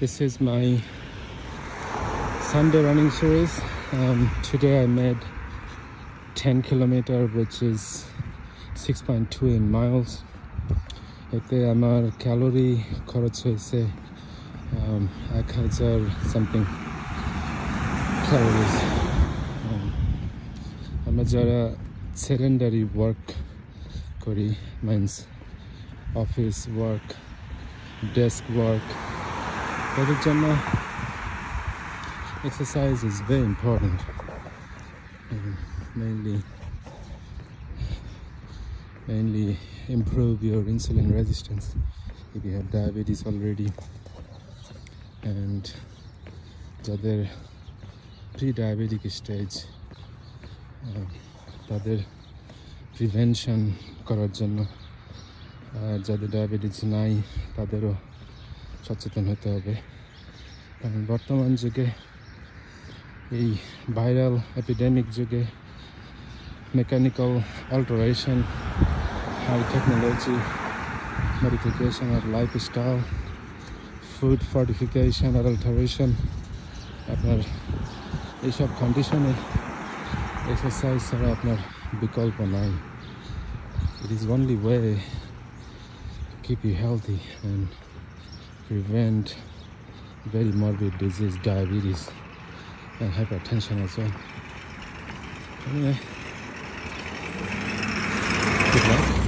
This is my Sunday running series. Today I made 10 kilometer, which is 6.2 in miles. এতে আমার calorie খরচ হয়েছে 1000 something calories. আমরা যারা sedentary work করি, means office work, desk work, তাদের জন্য exercise is very important. Mainly improve your insulin resistance if you have diabetes already, and যাদের pre-diabetic stage তাদের প্রিভেনশন করার জন্য, যাদের ডায়াবেটিস নাই তাদেরও সচেতন হতে হবে। কারণ বর্তমান যুগে, এই ভাইরাল এপিডেমিক যুগে, mechanical alteration, high technology, modification of lifestyle, food fortification আর অল্টারেশন, আপনার এইসব কন্ডিশনে এক্সারসাইজ ছাড়া আপনার বিকল্প নাই। It is only way to keep you healthy and prevent very morbid disease, diabetes and hypertension as well. Anyway, good luck.